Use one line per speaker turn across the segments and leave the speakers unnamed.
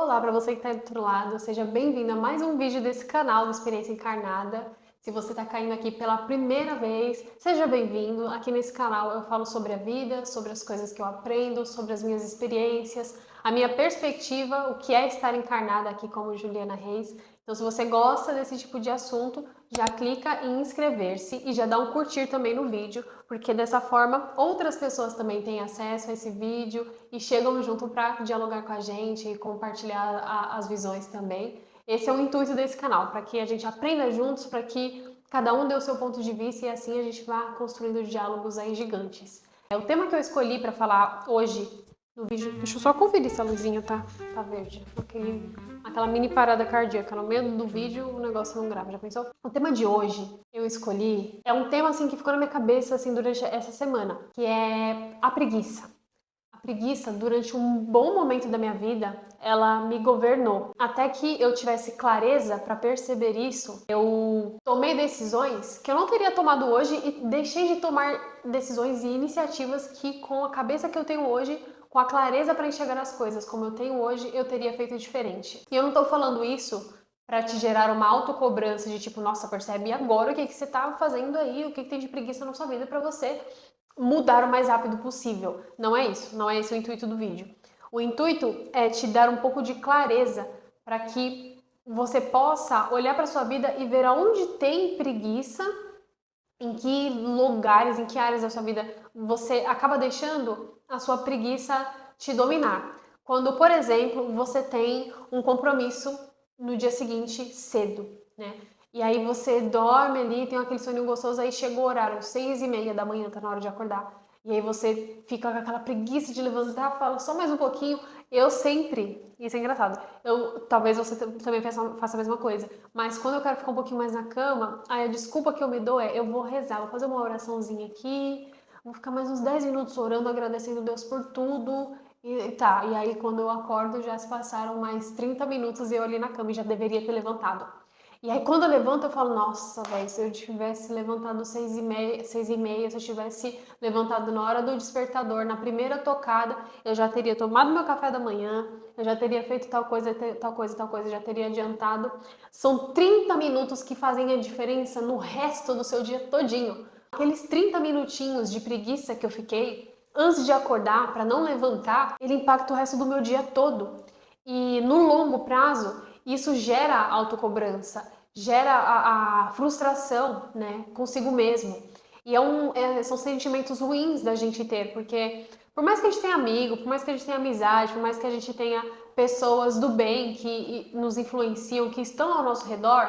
Olá para você que está do outro lado, seja bem-vindo a mais um vídeo desse canal do Experiência Encarnada. Se você está caindo aqui pela primeira vez, seja bem-vindo. Aqui nesse canal eu falo sobre a vida, sobre as coisas que eu aprendo, sobre as minhas experiências, a minha perspectiva, o que é estar encarnada aqui como Juliana Reis. Então, se você gosta desse tipo de assunto, já clica em inscrever-se e já dá um curtir também no vídeo, porque dessa forma outras pessoas também têm acesso a esse vídeo e chegam junto para dialogar com a gente e compartilhar as visões também. Esse é o intuito desse canal, para que a gente aprenda juntos, para que cada um dê o seu ponto de vista e assim a gente vá construindo diálogos aí gigantes. O tema que eu escolhi para falar hoje no vídeo, deixa eu só conferir se a luzinha tá verde. Aquela mini parada cardíaca no meio do vídeo, o negócio não grava, já pensou? O tema de hoje eu escolhi é um tema assim que ficou na minha cabeça assim durante essa semana, que é a preguiça. A preguiça, durante um bom momento da minha vida, ela me governou. Até que eu tivesse clareza para perceber isso, eu tomei decisões que eu não teria tomado hoje e deixei de tomar decisões e iniciativas que, com a cabeça que eu tenho hoje, com a clareza para enxergar as coisas como eu tenho hoje, eu teria feito diferente. E eu não tô falando isso para te gerar uma autocobrança de tipo, nossa, percebe agora o que você tá fazendo aí, o que tem de preguiça na sua vida para você mudar o mais rápido possível. Não é isso, não é esse o intuito do vídeo. O intuito é te dar um pouco de clareza para que você possa olhar para sua vida e ver aonde tem preguiça, em que lugares, em que áreas da sua vida você acaba deixando a sua preguiça te dominar. Quando, por exemplo, você tem um compromisso no dia seguinte cedo, né? E aí você dorme ali, tem aquele soninho gostoso, aí chega o horário, 6:30 da manhã, tá na hora de acordar. E aí você fica com aquela preguiça de levantar, fala só mais um pouquinho. Eu sempre, isso é engraçado, talvez você também faça a mesma coisa, mas quando eu quero ficar um pouquinho mais na cama, aí a desculpa que eu me dou é, eu vou rezar, vou fazer uma oraçãozinha aqui, vou ficar mais uns 10 minutos orando, agradecendo a Deus por tudo, e aí quando eu acordo já se passaram mais 30 minutos e eu ali na cama e já deveria ter levantado. E aí quando eu levanto eu falo, nossa, velho, se eu tivesse levantado 6:30, se eu tivesse levantado na hora do despertador, na primeira tocada, eu já teria tomado meu café da manhã, eu já teria feito tal coisa, tal coisa, tal coisa, já teria adiantado. São 30 minutos que fazem a diferença no resto do seu dia todinho. Aqueles 30 minutinhos de preguiça que eu fiquei antes de acordar para não levantar, ele impacta o resto do meu dia todo. E no longo prazo, isso gera autocobrança, gera a frustração, né, consigo mesmo. E são sentimentos ruins da gente ter, porque por mais que a gente tenha amigo, por mais que a gente tenha amizade, por mais que a gente tenha pessoas do bem que nos influenciam, que estão ao nosso redor,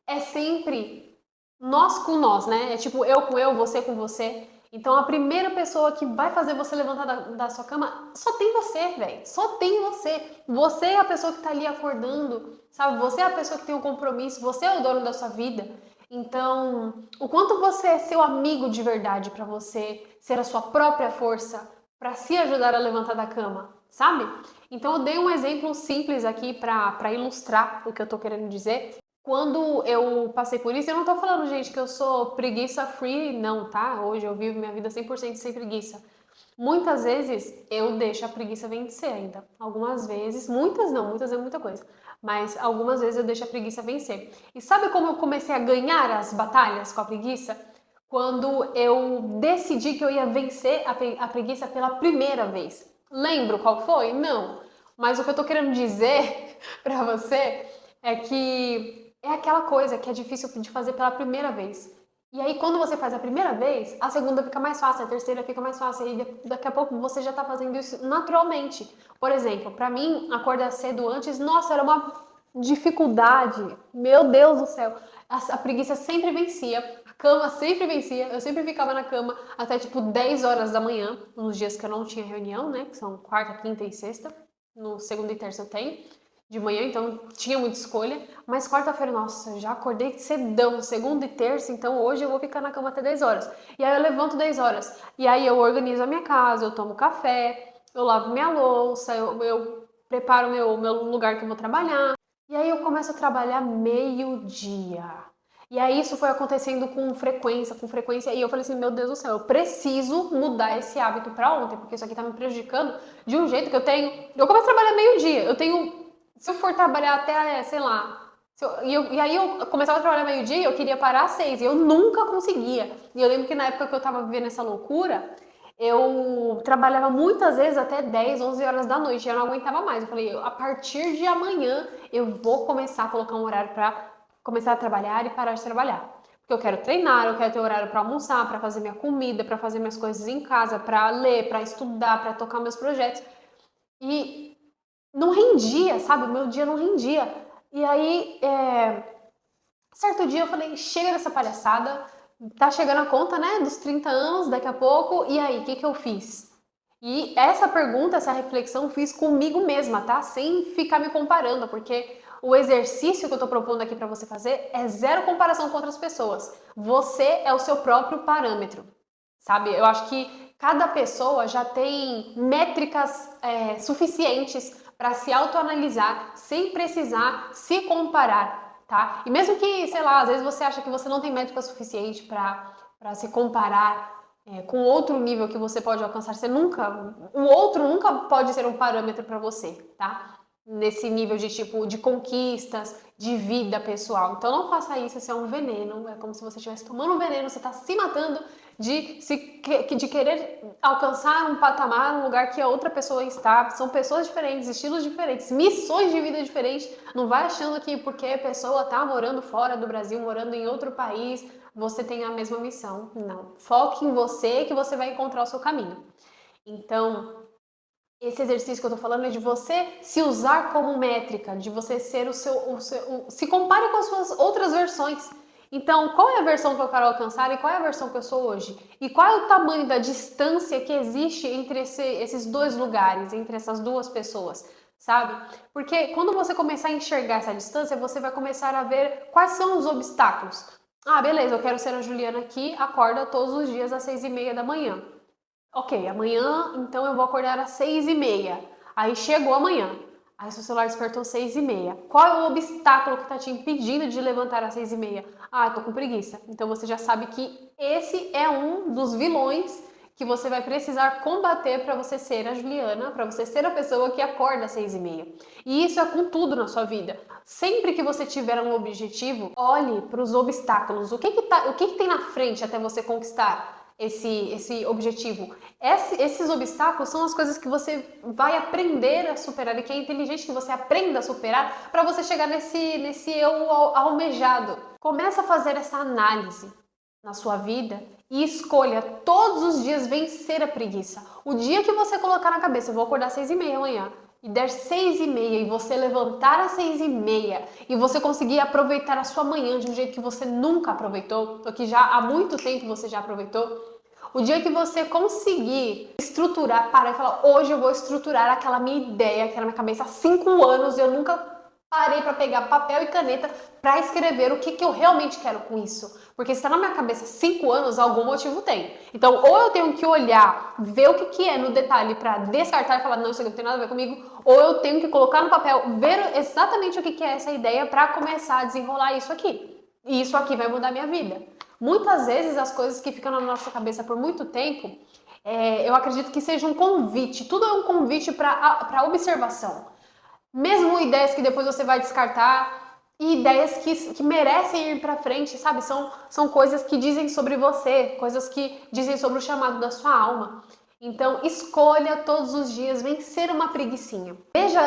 é sempre nós com nós, né? É tipo eu com eu, você com você. Então a primeira pessoa que vai fazer você levantar da sua cama só tem você, velho. Só tem você. Você é a pessoa que tá ali acordando, sabe? Você é a pessoa que tem um compromisso, você é o dono da sua vida. Então, o quanto você é seu amigo de verdade para você ser a sua própria força para se ajudar a levantar da cama, sabe? Então eu dei um exemplo simples aqui para ilustrar o que eu tô querendo dizer. Quando eu passei por isso, eu não tô falando, gente, que eu sou preguiça free, não, tá? Hoje eu vivo minha vida 100% sem preguiça. Muitas vezes eu deixo a preguiça vencer ainda. Algumas vezes, muitas não, muitas é muita coisa. Mas algumas vezes eu deixo a preguiça vencer. E sabe como eu comecei a ganhar as batalhas com a preguiça? Quando eu decidi que eu ia vencer a preguiça pela primeira vez. Lembro qual foi? Não. Mas o que eu tô querendo dizer pra você é que é aquela coisa que é difícil de fazer pela primeira vez. E aí, quando você faz a primeira vez, a segunda fica mais fácil, a terceira fica mais fácil, e daqui a pouco você já tá fazendo isso naturalmente. Por exemplo, pra mim, acordar cedo antes, nossa, era uma dificuldade. Meu Deus do céu. A preguiça sempre vencia, a cama sempre vencia, eu sempre ficava na cama até tipo 10 horas da manhã, nos dias que eu não tinha reunião, né? Que são quarta, quinta e sexta. No segunda e terça eu tenho de manhã, então tinha muita escolha. Mas quarta-feira, nossa, já acordei cedão, segunda e terça, então hoje eu vou ficar na cama até 10 horas. E aí eu levanto 10 horas. E aí eu organizo a minha casa, eu tomo café, eu lavo minha louça, eu preparo meu lugar que eu vou trabalhar. E aí eu começo a trabalhar meio-dia. E aí isso foi acontecendo com frequência, e eu falei assim, meu Deus do céu, eu preciso mudar esse hábito pra ontem, porque isso aqui tá me prejudicando de um jeito que eu começo a trabalhar meio-dia, eu tenho Se eu for trabalhar até, sei lá, e aí eu começava a trabalhar meio-dia e eu queria parar às 6, e eu nunca conseguia. E eu lembro que na época que eu tava vivendo essa loucura, eu trabalhava muitas vezes até 10, 11 horas da noite, e eu não aguentava mais. Eu falei, a partir de amanhã eu vou começar a colocar um horário pra começar a trabalhar e parar de trabalhar. Porque eu quero treinar, eu quero ter horário pra almoçar, pra fazer minha comida, pra fazer minhas coisas em casa, pra ler, pra estudar, pra tocar meus projetos. E não rendia, sabe? O meu dia não rendia. E aí, certo dia eu falei, chega dessa palhaçada, tá chegando a conta, né, dos 30 anos, daqui a pouco, e aí, o que que eu fiz? E essa pergunta, essa reflexão eu fiz comigo mesma, tá? Sem ficar me comparando, porque o exercício que eu tô propondo aqui pra você fazer é zero comparação com outras pessoas. Você é o seu próprio parâmetro, sabe? Eu acho que cada pessoa já tem métricas suficientes para se autoanalisar sem precisar se comparar, tá? E mesmo que, sei lá, às vezes você acha que você não tem métrica suficiente para se comparar com outro nível que você pode alcançar, o outro nunca pode ser um parâmetro para você, tá? Nesse nível de tipo de conquistas, de vida pessoal. Então não faça isso, isso é um veneno, é como se você estivesse tomando um veneno, você está se matando de querer alcançar um patamar, um lugar que a outra pessoa está. São pessoas diferentes, estilos diferentes, missões de vida diferentes. Não vai achando que porque a pessoa está morando fora do Brasil, morando em outro país, você tem a mesma missão. Não. Foque em você que você vai encontrar o seu caminho. Então, esse exercício que eu tô falando é de você se usar como métrica, de você ser se compare com as suas outras versões. Então, qual é a versão que eu quero alcançar e qual é a versão que eu sou hoje? E qual é o tamanho da distância que existe entre esses dois lugares, entre essas duas pessoas, sabe? Porque quando você começar a enxergar essa distância, você vai começar a ver quais são os obstáculos. Ah, beleza, eu quero ser a Juliana que acorda todos os dias às 6:30 da manhã. Ok, amanhã então eu vou acordar às 6:30. Aí chegou amanhã. Aí seu celular despertou às 6:30. Qual é o obstáculo que está te impedindo de levantar às 6:30? Ah, eu tô com preguiça. Então você já sabe que esse é um dos vilões que você vai precisar combater para você ser a Juliana, para você ser a pessoa que acorda às 6:30. E isso é com tudo na sua vida. Sempre que você tiver um objetivo, olhe para os obstáculos. O que que tem na frente até você conquistar esse objetivo? Esses obstáculos são as coisas que você vai aprender a superar e que é inteligente que você aprenda a superar para você chegar nesse eu almejado. Começa a fazer essa análise na sua vida e escolha todos os dias vencer a preguiça. O dia que você colocar na cabeça, eu vou acordar às 6:30 amanhã, e der 6:30 e você levantar às 6:30 e você conseguir aproveitar a sua manhã de um jeito que você nunca aproveitou, ou que já há muito tempo você já aproveitou, o dia que você conseguir estruturar, parar e falar, hoje eu vou estruturar aquela minha ideia, que era na minha cabeça há 5 anos, eu nunca parei para pegar papel e caneta para escrever o que, que eu realmente quero com isso. Porque se está na minha cabeça há 5 anos, algum motivo tem. Então, ou eu tenho que olhar, ver o que, que é no detalhe para descartar e falar, não, isso aqui não tem nada a ver comigo, ou eu tenho que colocar no papel, ver exatamente o que, que é essa ideia para começar a desenrolar isso aqui. E isso aqui vai mudar a minha vida. Muitas vezes as coisas que ficam na nossa cabeça por muito tempo, eu acredito que seja um convite. Tudo é um convite para observação. Mesmo ideias que depois você vai descartar, e ideias que merecem ir para frente, sabe? São coisas que dizem sobre você, coisas que dizem sobre o chamado da sua alma. Então, escolha todos os dias vencer uma preguicinha. Veja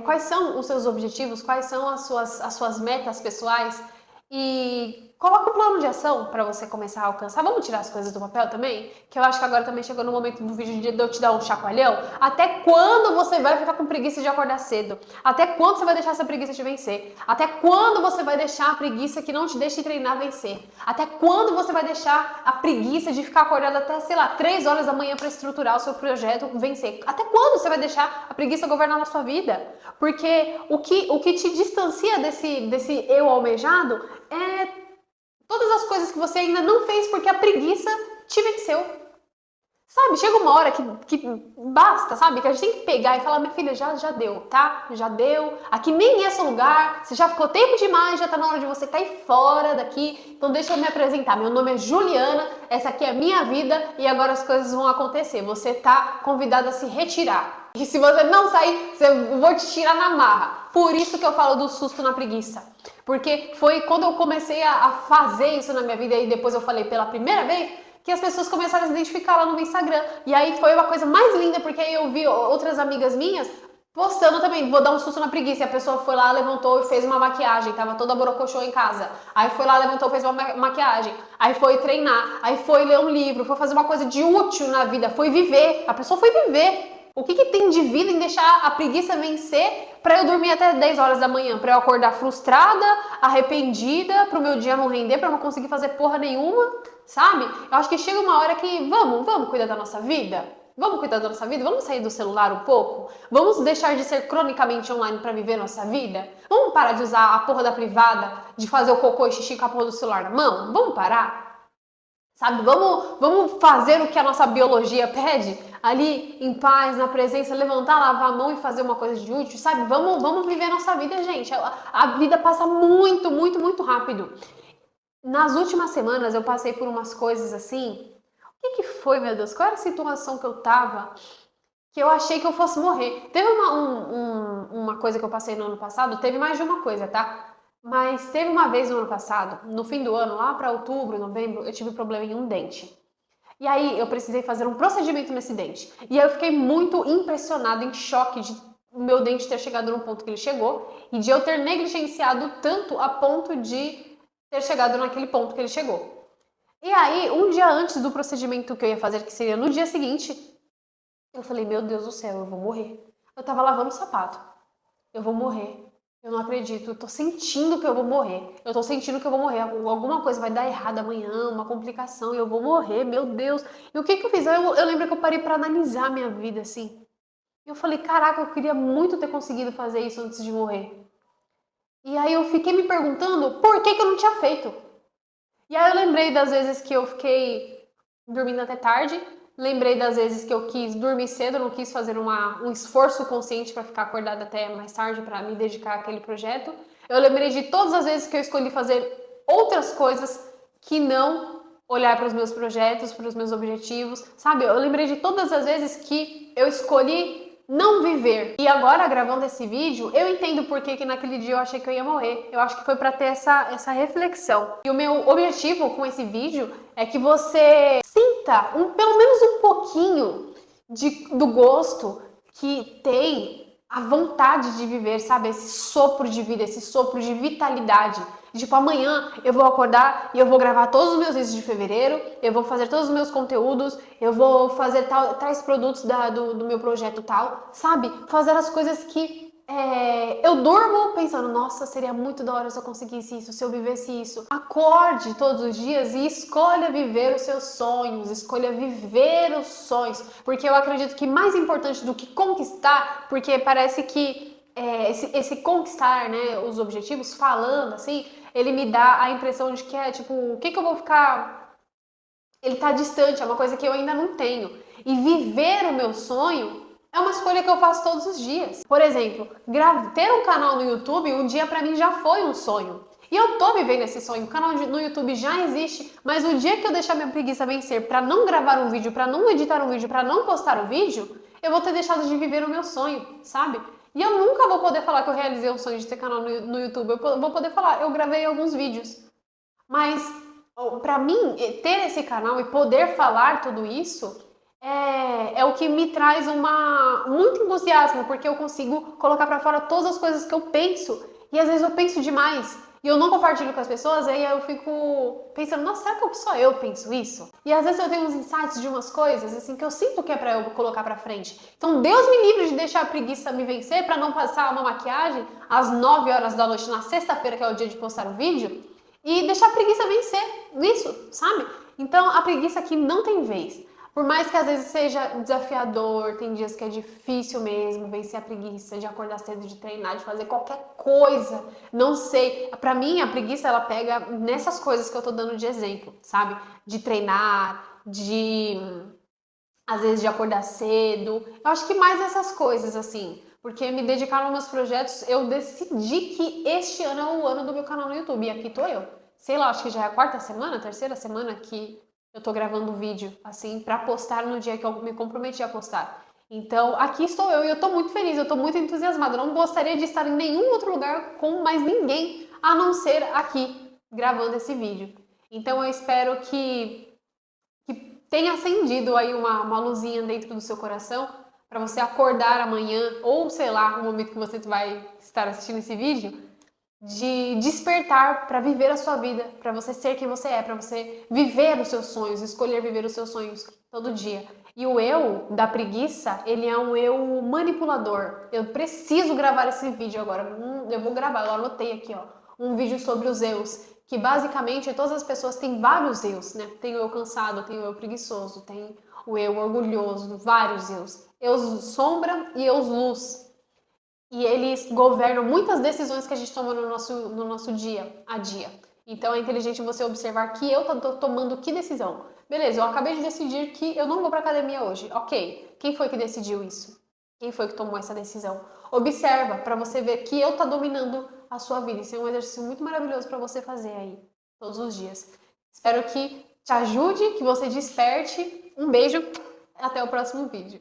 quais são os seus objetivos, quais são as suas metas pessoais e coloca um plano de ação para você começar a alcançar. Vamos tirar as coisas do papel também? Que eu acho que agora também chegou no momento do vídeo de eu te dar um chacoalhão. Até quando você vai ficar com preguiça de acordar cedo? Até quando você vai deixar essa preguiça de vencer? Até quando você vai deixar a preguiça que não te deixa treinar vencer? Até quando você vai deixar a preguiça de ficar acordado até, sei lá, 3 horas da manhã para estruturar o seu projeto vencer? Até quando você vai deixar a preguiça governar na sua vida? Porque o que te distancia desse eu almejado é todas as coisas que você ainda não fez porque a preguiça te venceu. Sabe, chega uma hora que basta, sabe? Que a gente tem que pegar e falar, minha filha, já deu, tá? Já deu. Aqui nem é seu lugar, você já ficou tempo demais, já tá na hora de você cair fora daqui. Então deixa eu me apresentar. Meu nome é Juliana, essa aqui é a minha vida e agora as coisas vão acontecer. Você tá convidada a se retirar. E se você não sair, eu vou te tirar na marra. Por isso que eu falo do susto na preguiça. Porque foi quando eu comecei a fazer isso na minha vida e depois eu falei pela primeira vez que as pessoas começaram a se identificar lá no meu Instagram. E aí foi uma coisa mais linda, porque aí eu vi outras amigas minhas postando também, vou dar um susto na preguiça. E a pessoa foi lá, levantou e fez uma maquiagem, tava toda borocochô em casa. Aí foi lá, levantou, fez uma maquiagem. Aí foi treinar, aí foi ler um livro, foi fazer uma coisa de útil na vida, foi viver. A pessoa foi viver. O que tem de vida em deixar a preguiça vencer para eu dormir até 10 horas da manhã? Para eu acordar frustrada, arrependida, para o meu dia não render, para eu não conseguir fazer porra nenhuma, sabe? Eu acho que chega uma hora que vamos cuidar da nossa vida? Vamos cuidar da nossa vida? Vamos sair do celular um pouco? Vamos deixar de ser cronicamente online para viver nossa vida? Vamos parar de usar a porra da privada, de fazer o cocô e xixi com a porra do celular na mão? Vamos parar? Sabe, vamos fazer o que a nossa biologia pede, ali em paz, na presença, levantar, lavar a mão e fazer uma coisa de útil, sabe? Vamos viver a nossa vida, gente. A vida passa muito, muito, muito rápido. Nas últimas semanas eu passei por umas coisas assim. O que foi, meu Deus? Qual era a situação que eu tava que eu achei que eu fosse morrer? Teve uma coisa que eu passei no ano passado, teve mais de uma coisa, tá? Mas teve uma vez no ano passado, no fim do ano, lá para outubro, novembro, eu tive problema em um dente. E aí eu precisei fazer um procedimento nesse dente. E aí eu fiquei muito impressionada, em choque de o meu dente ter chegado no ponto que ele chegou e de eu ter negligenciado tanto a ponto de ter chegado naquele ponto que ele chegou. E aí, um dia antes do procedimento que eu ia fazer, que seria no dia seguinte, eu falei, meu Deus do céu, eu vou morrer. Eu tava lavando o sapato. Eu vou morrer. Eu não acredito, eu tô sentindo que eu vou morrer. Eu tô sentindo que eu vou morrer. Alguma coisa vai dar errado amanhã, uma complicação, e eu vou morrer, meu Deus. E o que eu fiz? Eu lembro que eu parei pra analisar a minha vida, assim. Eu falei, caraca, eu queria muito ter conseguido fazer isso antes de morrer. E aí eu fiquei me perguntando por que eu não tinha feito. E aí eu lembrei das vezes que eu fiquei dormindo até tarde, lembrei das vezes que eu quis dormir cedo, não quis fazer um esforço consciente para ficar acordada até mais tarde para me dedicar àquele projeto. Eu lembrei de todas as vezes que eu escolhi fazer outras coisas que não olhar para os meus projetos, para os meus objetivos, sabe? Eu lembrei de todas as vezes que eu escolhi não viver. E agora, gravando esse vídeo, eu entendo por que naquele dia eu achei que eu ia morrer. Eu acho que foi para ter essa reflexão. E o meu objetivo com esse vídeo é que você sinta pelo menos um pouquinho do gosto que tem a vontade de viver, sabe? Esse sopro de vida, esse sopro de vitalidade. Tipo, amanhã eu vou acordar e eu vou gravar todos os meus vídeos de fevereiro, eu vou fazer todos os meus conteúdos, eu vou fazer tais produtos do meu projeto tal, sabe? Fazer as coisas que eu durmo pensando, nossa, seria muito da hora se eu conseguisse isso, se eu vivesse isso. Acorde todos os dias e escolha viver os seus sonhos, escolha viver os sonhos, porque eu acredito que mais importante do que conquistar, porque parece que esse conquistar, né, os objetivos, falando assim, ele me dá a impressão de que é tipo, o que eu vou ficar... Ele tá distante, é uma coisa que eu ainda não tenho. E viver o meu sonho é uma escolha que eu faço todos os dias. Por exemplo, ter um canal no YouTube, um dia pra mim já foi um sonho. E eu tô vivendo esse sonho. O canal no YouTube já existe, mas o dia que eu deixar minha preguiça vencer pra não gravar um vídeo, pra não editar um vídeo, pra não postar um vídeo, eu vou ter deixado de viver o meu sonho, sabe? E eu nunca vou poder falar que eu realizei um sonho de ter canal no YouTube. Eu vou poder falar, eu gravei alguns vídeos. Mas, pra mim, ter esse canal e poder falar tudo isso é o que me traz muito entusiasmo, porque eu consigo colocar pra fora todas as coisas que eu penso. E às vezes eu penso demais e eu não compartilho com as pessoas, aí eu fico pensando, nossa, será que só eu penso isso? E às vezes eu tenho uns insights de umas coisas, assim, que eu sinto que é pra eu colocar pra frente. Então Deus me livre de deixar a preguiça me vencer pra não passar uma maquiagem às 9 horas da noite na sexta-feira, que é o dia de postar o vídeo, e deixar a preguiça vencer nisso, sabe? Então a preguiça aqui não tem vez. Por mais que às vezes seja desafiador, tem dias que é difícil mesmo vencer a preguiça de acordar cedo, de treinar, de fazer qualquer coisa. Não sei. Pra mim, a preguiça, ela pega nessas coisas que eu tô dando de exemplo, sabe? De treinar, às vezes de acordar cedo. Eu acho que mais essas coisas, assim. Porque me dedicar nos meus projetos, eu decidi que este ano é o ano do meu canal no YouTube. E aqui tô eu. Sei lá, acho que já é a quarta semana, terceira semana que eu tô gravando vídeo, assim, pra postar no dia que eu me comprometi a postar. Então, aqui estou eu e eu estou muito feliz, eu estou muito entusiasmada. Eu não gostaria de estar em nenhum outro lugar com mais ninguém a não ser aqui, gravando esse vídeo. Então, eu espero que tenha acendido aí uma luzinha dentro do seu coração para você acordar amanhã, ou sei lá, no momento que você vai estar assistindo esse vídeo, de despertar para viver a sua vida, para você ser quem você é, para você viver os seus sonhos, escolher viver os seus sonhos todo dia. E o eu da preguiça, ele é um eu manipulador. Eu preciso gravar esse vídeo agora. Eu vou gravar, eu anotei aqui, ó, um vídeo sobre os eus, que basicamente todas as pessoas têm vários eus, né? Tem o eu cansado, tem o eu preguiçoso, tem o eu orgulhoso, vários eus. Eus sombra e eus luz. E eles governam muitas decisões que a gente toma no nosso dia a dia. Então é inteligente você observar que eu tô tomando que decisão. Beleza, eu acabei de decidir que eu não vou para academia hoje. Ok, quem foi que decidiu isso? Quem foi que tomou essa decisão? Observa para você ver que eu tô dominando a sua vida. Isso é um exercício muito maravilhoso para você fazer aí todos os dias. Espero que te ajude, que você desperte. Um beijo, até o próximo vídeo.